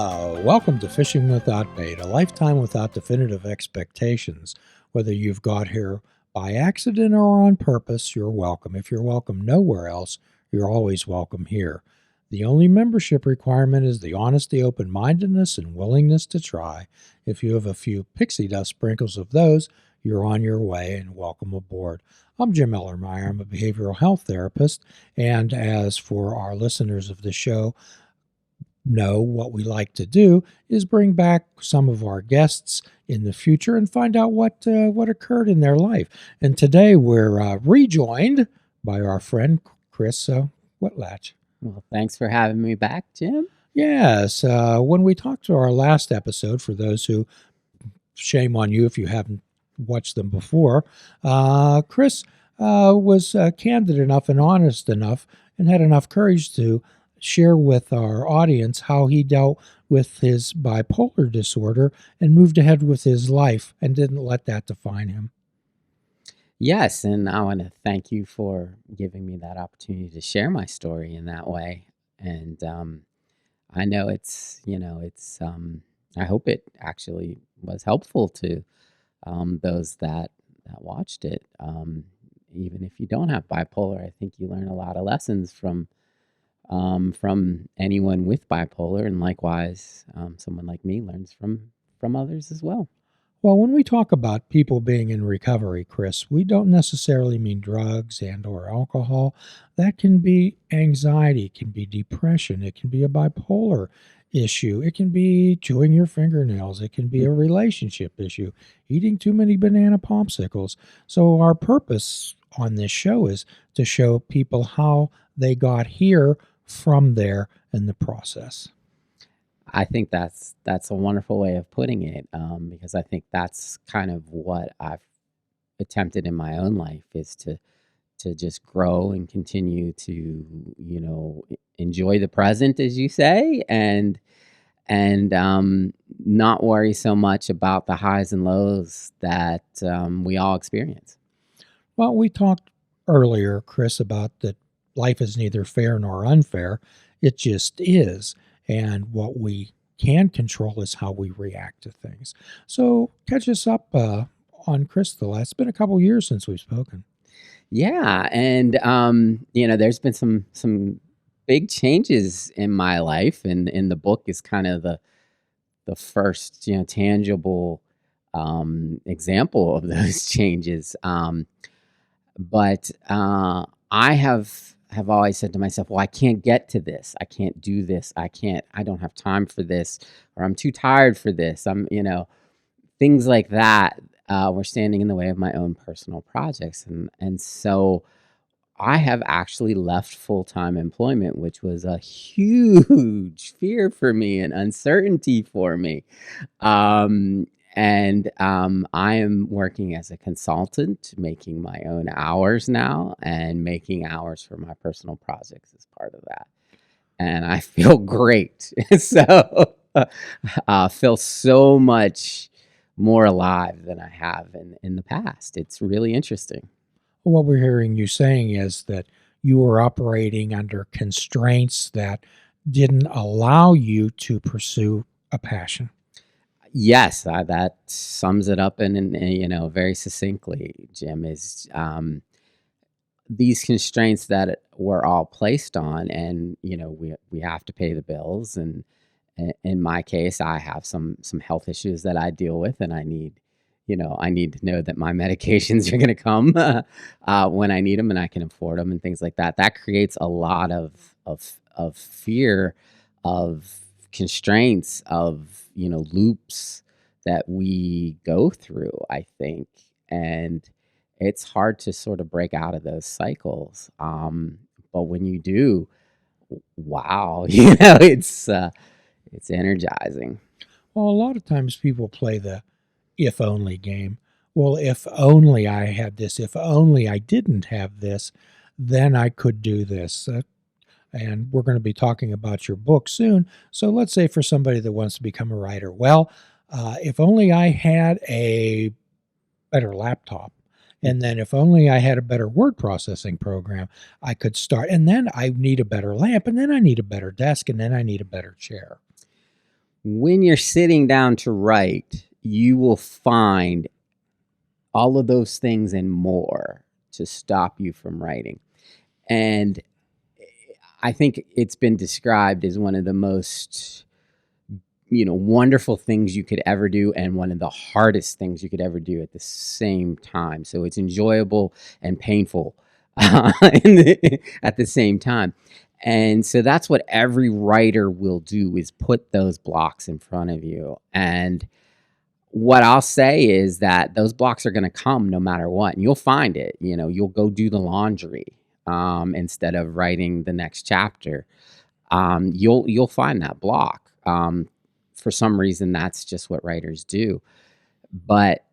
Welcome to Fishing Without Bait, a lifetime without definitive expectations. Whether you've got here by accident or on purpose, you're welcome. If you're welcome nowhere else, you're always welcome here. The only membership requirement is the honesty, open-mindedness, and willingness to try. If you have a few pixie dust sprinkles of those, you're on your way and welcome aboard. I'm Jim Ellermeyer. I'm a behavioral health therapist, and as for our listeners of the show, what we like to do is bring back some of our guests in the future and find out what occurred in their life. And today we're rejoined by our friend Chris Whitlatch. Well, thanks for having me back, Jim. Yes, when we talked to our last episode, for those who, shame on you if you haven't watched them before, Chris was candid enough and honest enough and had enough courage to share with our audience how he dealt with his bipolar disorder and moved ahead with his life and didn't let that define him. Yes, and I want to thank you for giving me that opportunity to share my story in that way. And I know I hope it actually was helpful to those that watched it. Even if you don't have bipolar, I think you learn a lot of lessons from anyone with bipolar, and likewise, someone like me learns from others as well. Well, when we talk about people being in recovery, Chris, we don't necessarily mean drugs and or alcohol. That can be anxiety, it can be depression, it can be a bipolar issue, it can be chewing your fingernails, it can be a relationship issue, eating too many banana popsicles. So our purpose on this show is to show people how they got here from there in the process. I think that's a wonderful way of putting it, because I think that's kind of what I've attempted in my own life, is to just grow and continue to enjoy the present, as you say, and not worry so much about the highs and lows that we all experience. Well, we talked earlier, Chris, about that life is neither fair nor unfair. It just is. And what we can control is how we react to things. So catch us up on Chris. It's been a couple years since we've spoken. Yeah, and there's been some big changes in my life, and in the book is kind of the first tangible example of those changes. But I have always said to myself, well, I can't get to this. I can't do this. I don't have time for this, or I'm too tired for this. Things like that were standing in the way of my own personal projects. And so I have actually left full-time employment, which was a huge fear for me and uncertainty for me. And I am working as a consultant, making my own hours now, and making hours for my personal projects as part of that. And I feel great. So I feel so much more alive than I have in the past. It's really interesting. What we're hearing you saying is that you were operating under constraints that didn't allow you to pursue a passion. Yes, that sums it up in very succinctly, Jim, is these constraints that we're all placed on, and we have to pay the bills, and in my case, I have some health issues that I deal with, and I need to know that my medications are going to come when I need them, and I can afford them, and things like that. That creates a lot of fear, of constraints, of loops that we go through, I think, and it's hard to sort of break out of those cycles. But when you do, wow, it's energizing. Well, a lot of times people play the if only game. Well, if only I had this, if only I didn't have this, then I could do this. And we're going to be talking about your book soon. So let's say for somebody that wants to become a writer, well, if only I had a better laptop, and then if only I had a better word processing program, I could start. And then I need a better lamp, and then I need a better desk, and then I need a better chair. When you're sitting down to write, you will find all of those things and more to stop you from writing. And I think it's been described as one of the most, wonderful things you could ever do, and one of the hardest things you could ever do at the same time. So it's enjoyable and painful at the same time. And so that's what every writer will do, is put those blocks in front of you. And what I'll say is that those blocks are going to come no matter what. And you'll find it. You'll go do the laundry instead of writing the next chapter. You'll find that block. For some reason, that's just what writers do. But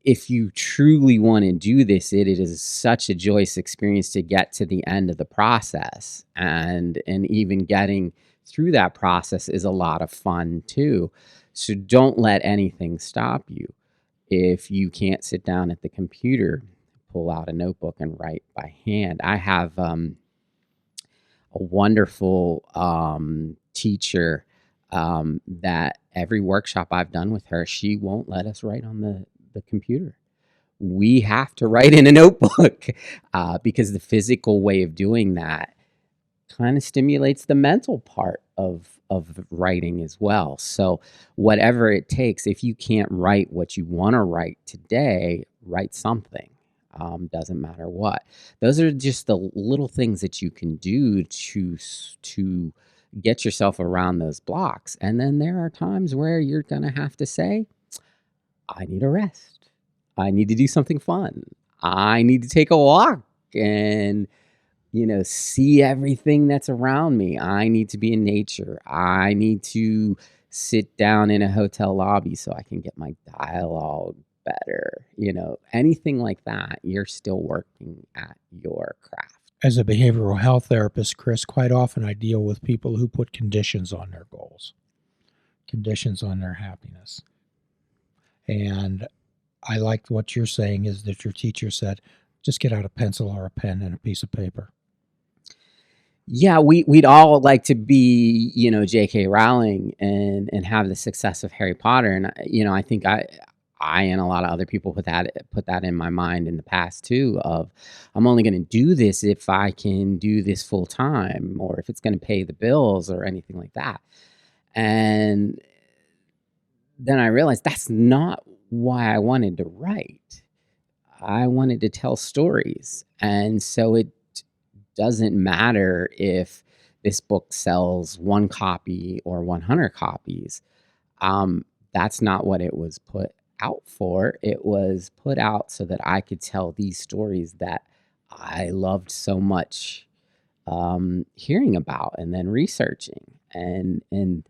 if you truly want to do this, it is such a joyous experience to get to the end of the process, and even getting through that process is a lot of fun too. So don't let anything stop you. If you can't sit down at the computer, pull out a notebook and write by hand. I have a wonderful teacher that every workshop I've done with her, she won't let us write on the computer. We have to write in a notebook because the physical way of doing that kind of stimulates the mental part of writing as well. So whatever it takes, if you can't write what you want to write today, write something. Doesn't matter what. Those are just the little things that you can do to get yourself around those blocks. And then there are times where you're going to have to say, I need a rest. I need to do something fun. I need to take a walk and, see everything that's around me. I need to be in nature. I need to sit down in a hotel lobby so I can get my dialogue better. Anything like that, you're still working at your craft. As a behavioral health therapist, Chris, quite often I deal with people who put conditions on their goals, conditions on their happiness. And I like what you're saying is that your teacher said, just get out a pencil or a pen and a piece of paper. Yeah, we'd all like to be, J.K. Rowling and have the success of Harry Potter. And, I think I and a lot of other people put that in my mind in the past too, of I'm only going to do this if I can do this full time, or if it's going to pay the bills or anything like that. And then I realized that's not why I wanted to write. I wanted to tell stories. And so it doesn't matter if this book sells 1 copy or 100 copies. That's not what it was put out for. It was put out so that I could tell these stories that I loved so much hearing about and then researching. And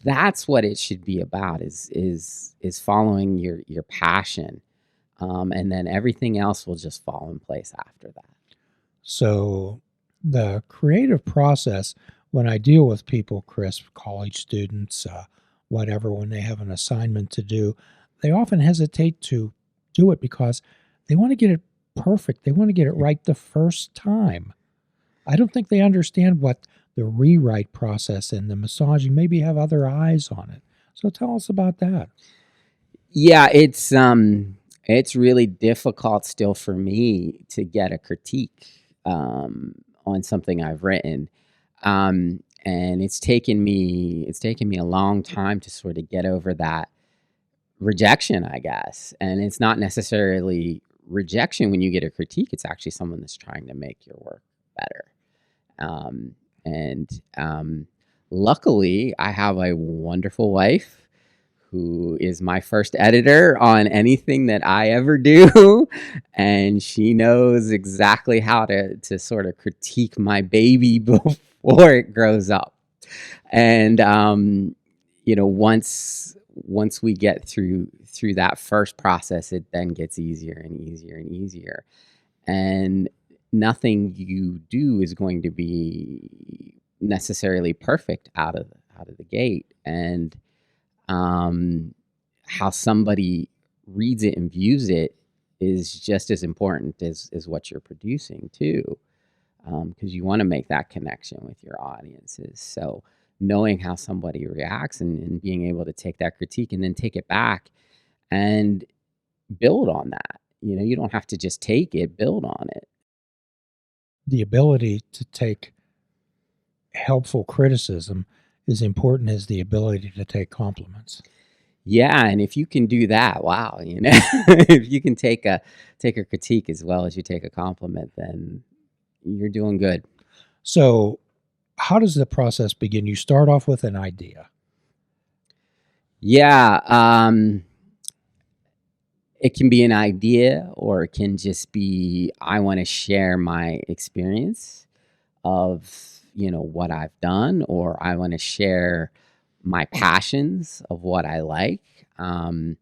that's what it should be about, is following your passion. And then everything else will just fall in place after that. So the creative process, when I deal with people, Chris, college students, whatever, when they have an assignment to do, they often hesitate to do it because they want to get it perfect. They want to get it right the first time. I don't think they understand what the rewrite process and the massaging maybe have other eyes on it. So tell us about that. Yeah, it's really difficult still for me to get a critique on something I've written. And it's taken me a long time to sort of get over that rejection, I guess. And it's not necessarily rejection when you get a critique. It's actually someone that's trying to make your work better. Luckily, I have a wonderful wife who is my first editor on anything that I ever do. And she knows exactly how to sort of critique my baby before it grows up. And, once we get through that first process, it then gets easier and easier and easier. And nothing you do is going to be necessarily perfect out of the gate. And how somebody reads it and views it is just as important as what you're producing too, because you want to make that connection with your audiences. So knowing how somebody reacts and being able to take that critique and then take it back and build on that. You don't have to just take it, build on it. The ability to take helpful criticism is important as the ability to take compliments. Yeah, and if you can do that, wow, if you can take a critique as well as you take a compliment, then you're doing good. So, how does the process begin? You start off with an idea. Yeah, it can be an idea, or it can just be, I want to share my experience of, what I've done, or I want to share my passions of what I like. I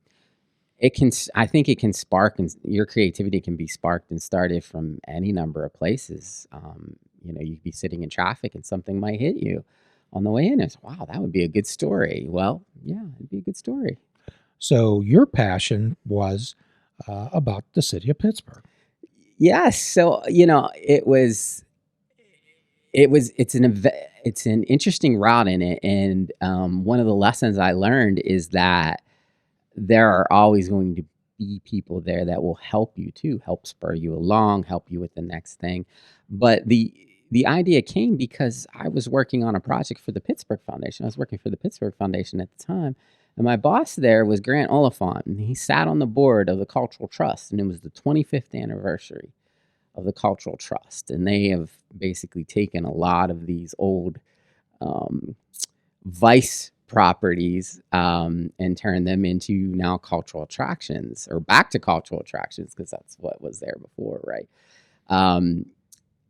think it can spark, and your creativity can be sparked and started from any number of places. You could be sitting in traffic and something might hit you on the way in. It's, wow, that would be a good story. Well, yeah, it'd be a good story. So your passion was about the city of Pittsburgh. Yes. So, it's an interesting route in it. And one of the lessons I learned is that there are always going to be people there that will help you too, help spur you along, help you with the next thing. But the idea came because I was working on a project for the Pittsburgh Foundation. I was working for the Pittsburgh Foundation at the time. And my boss there was Grant Oliphant, and he sat on the board of the Cultural Trust, and it was the 25th anniversary of the Cultural Trust. And they have basically taken a lot of these old vice properties and turned them into now cultural attractions, or back to cultural attractions, because that's what was there before, right?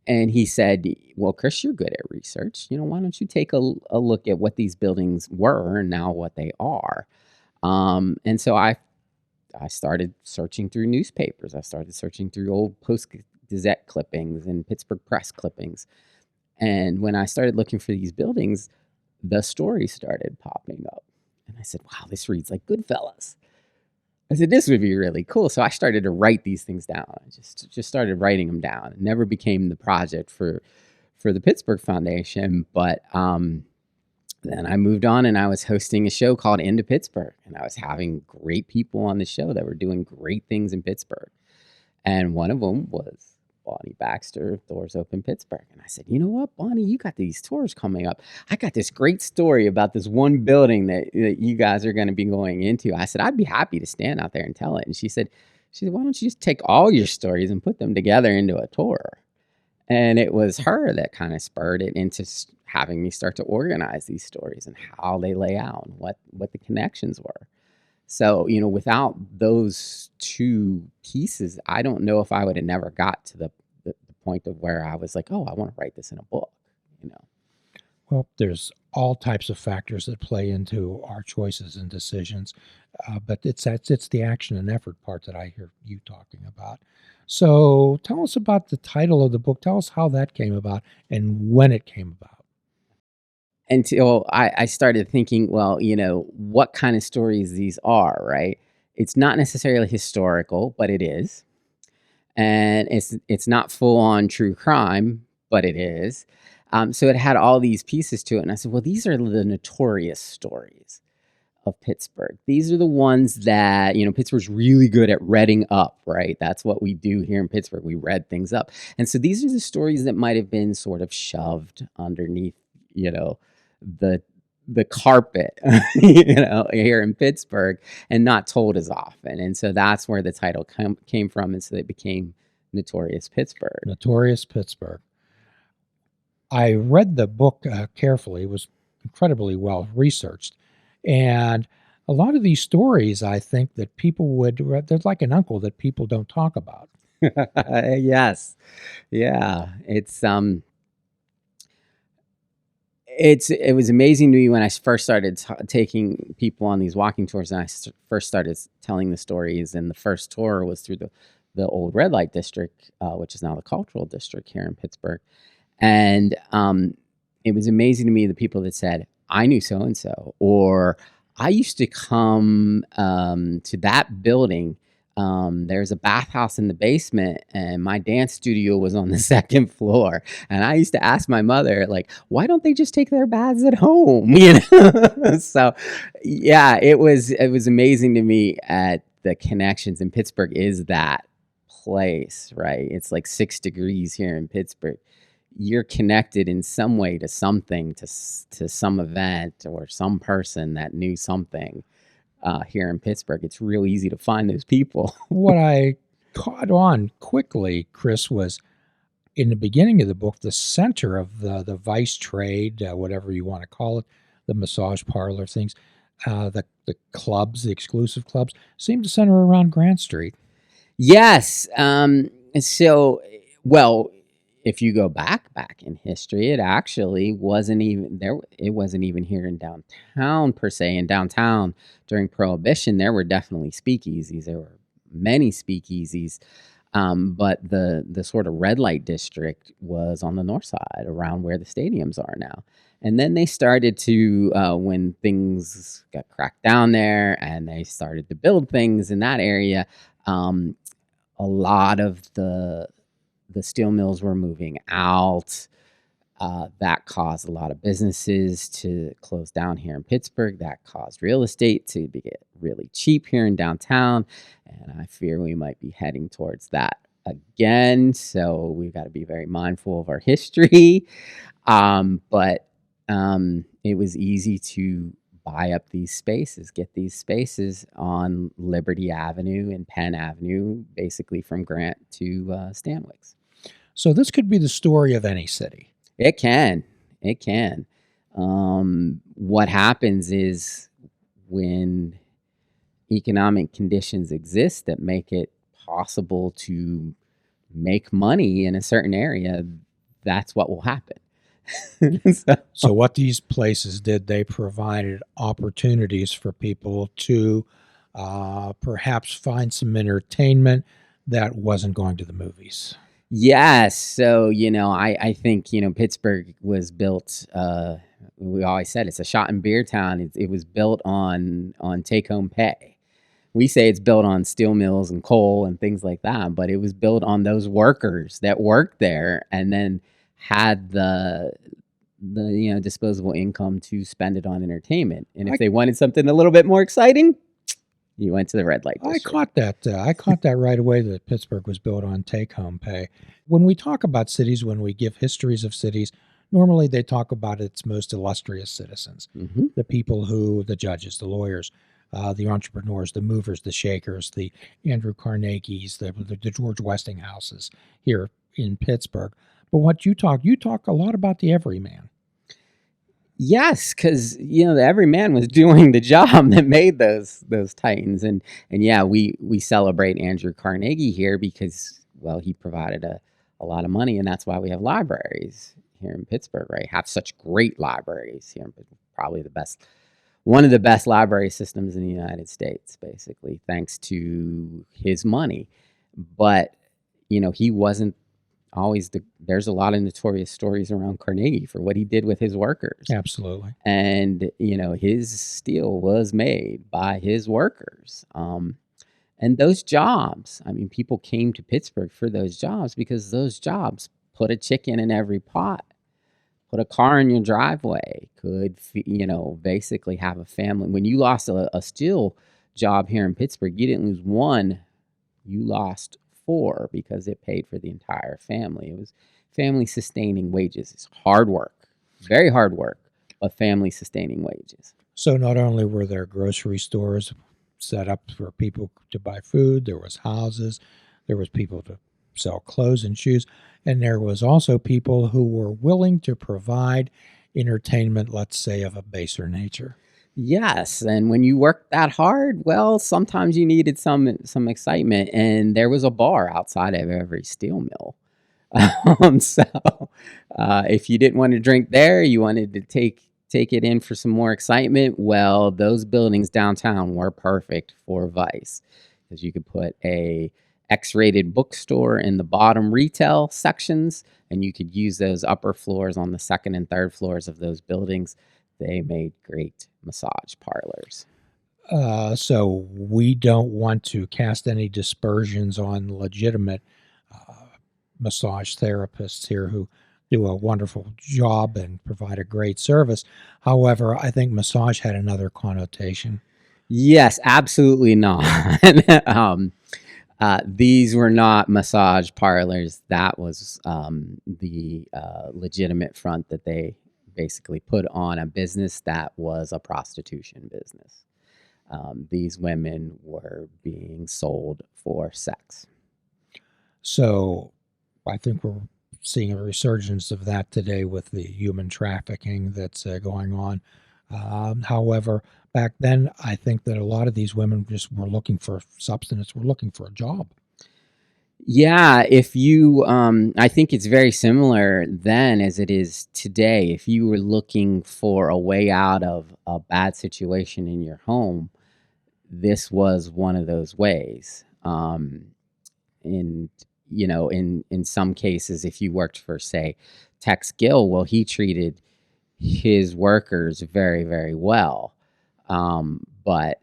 And he said, well, Chris, you're good at research. Why don't you take a look at what these buildings were and now what they are? And so I started searching through newspapers. I started searching through old Post-Gazette clippings and Pittsburgh Press clippings. And when I started looking for these buildings, the stories started popping up. And I said, wow, this reads like Goodfellas. I said, this would be really cool. So I started to write these things down. I just started writing them down. It never became the project for the Pittsburgh Foundation. But then I moved on, and I was hosting a show called Into Pittsburgh. And I was having great people on the show that were doing great things in Pittsburgh. And one of them was Bonnie Baxter, DoorsOpen Pittsburgh. And I said, you know what, Bonnie, you got these tours coming up. I got this great story about this one building that you guys are going to be going into. I said, I'd be happy to stand out there and tell it. And she said, why don't you just take all your stories and put them together into a tour? And it was her that kind of spurred it into having me start to organize these stories and how they lay out and what the connections were. So, without those two pieces, I don't know if I would have never got to the point of where I was like, oh, I want to write this in a book, Well, there's all types of factors that play into our choices and decisions, but it's the action and effort part that I hear you talking about. So tell us about the title of the book. Tell us how that came about and when it came about. Until I started thinking, well, what kind of stories these are, right? It's not necessarily historical, but it is. And it's not full on true crime, but it is. So it had all these pieces to it. And I said, well, these are the notorious stories of Pittsburgh. These are the ones that, Pittsburgh's really good at redding up, right? That's what we do here in Pittsburgh. We red things up. And so these are the stories that might have been sort of shoved underneath, the carpet, here in Pittsburgh, and not told as often. And so that's where the title came from. And so it became Notorious Pittsburgh. Notorious Pittsburgh. I read the book carefully. It was incredibly well researched. And a lot of these stories, I think that people there's like an uncle that people don't talk about. Yes. Yeah. It was amazing to me when I first started taking people on these walking tours, and I first started telling the stories. And the first tour was through the old red light district, which is now the cultural district here in Pittsburgh. And it was amazing to me, the people that said, I knew so-and-so, or I used to come to that building There's a bathhouse in the basement, and my dance studio was on the second floor. And I used to ask my mother, like, why don't they just take their baths at home? So yeah, it was amazing to me at the connections. And Pittsburgh is that place, right? It's like 6 degrees here in Pittsburgh. You're connected in some way to something, to some event or some person that knew something. Here in Pittsburgh, it's real easy to find those people. What I caught on quickly, Chris, was in the beginning of the book, the center of the vice trade, whatever you want to call it, the massage parlor things, the clubs, the exclusive clubs, seem to center around Grant Street. Yes. So, well, if you go back in history, it actually wasn't even there. It wasn't even here in downtown per se. In downtown during Prohibition, there were definitely speakeasies. There were many speakeasies. But the sort of red light district was on the north side, around where the stadiums are now. And then they started to, when things got cracked down there, and they started to build things in that area. A lot of the steel mills were moving out. That caused a lot of businesses to close down here in Pittsburgh. That caused real estate to get really cheap here in downtown. And I fear we might be heading towards that again. So we've got to be very mindful of our history. But it was easy to buy up these spaces, get these spaces on Liberty Avenue and Penn Avenue, basically from Grant to Stanwix. So this could be the story of any city. It can. It can. What happens is when economic conditions exist that make it possible to make money in a certain area, that's what will happen. So what these places did, they provided opportunities for people to perhaps find some entertainment that wasn't going to the movies. Yes. So, I think, Pittsburgh was built, we always said it's a shot and beer town. It was built on take home pay. We say it's built on steel mills and coal and things like that, but it was built on those workers that worked there and then had the disposable income to spend it on entertainment. And if they wanted something a little bit more exciting, you went to the red light district. I caught that right away, that Pittsburgh was built on take-home pay. When we talk about cities, when we give histories of cities, normally they talk about its most illustrious citizens, the people the judges, the lawyers, the entrepreneurs, the movers, the shakers, the Andrew Carnegies, the George Westinghouses here in Pittsburgh. But what you talk a lot about the everyman. Yes, because the everyman was doing the job that made those titans, and yeah, we celebrate Andrew Carnegie here because, well, he provided a lot of money, and that's why we have libraries here in Pittsburgh, right? Have such great libraries here, probably one of the best library systems in the United States, basically, thanks to his money. But he wasn't always there's a lot of notorious stories around Carnegie for what he did with his workers. Absolutely. And, his steel was made by his workers. And those jobs, people came to Pittsburgh for those jobs because those jobs put a chicken in every pot, put a car in your driveway, could, basically have a family. When you lost a steel job here in Pittsburgh, you didn't lose one, you lost 4 because it paid for the entire family. It was family sustaining wages. It's hard work, very hard work, but family sustaining wages. So not only were there grocery stores set up for people to buy food, there was houses, there was people to sell clothes and shoes, and there was also people who were willing to provide entertainment, let's say, of a baser nature. Yes, and when you work that hard, well, sometimes you needed some excitement, and there was a bar outside of every steel mill. So if you didn't want to drink there, you wanted to take it in for some more excitement. Well, those buildings downtown were perfect for Vice because you could put a X-rated bookstore in the bottom retail sections, and you could use those upper floors on the second and third floors of those buildings. They made great massage parlors. So we don't want to cast any dispersions on legitimate massage therapists here who do a wonderful job and provide a great service. However, I think massage had another connotation. Yes, absolutely not. These were not massage parlors. That was the legitimate front that they basically put on a business that was a prostitution business. These women were being sold for sex. So I think we're seeing a resurgence of that today with the human trafficking that's going on. However, back then, I think that a lot of these women just were looking for substance, were looking for a job. Yeah, if you, I think it's very similar then as it is today. If you were looking for a way out of a bad situation in your home, this was one of those ways. And in some cases, if you worked for, say, Tex Gill, well, he treated his workers very, very well. But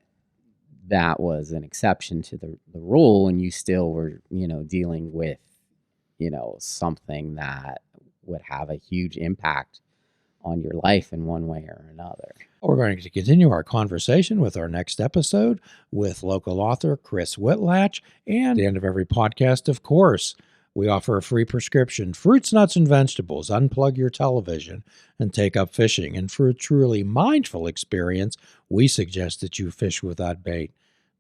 that was an exception to the rule, and you still were, dealing with, something that would have a huge impact on your life in one way or another. We're going to continue our conversation with our next episode with local author Chris Whitlatch. And at the end of every podcast, of course, we offer a free prescription, fruits, nuts, and vegetables. Unplug your television and take up fishing. And for a truly mindful experience, we suggest that you fish without bait.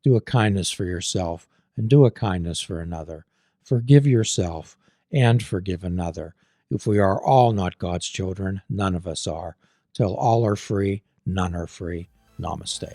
Do a kindness for yourself and do a kindness for another. Forgive yourself and forgive another. If we are all not God's children, none of us are. Till all are free, none are free. Namaste.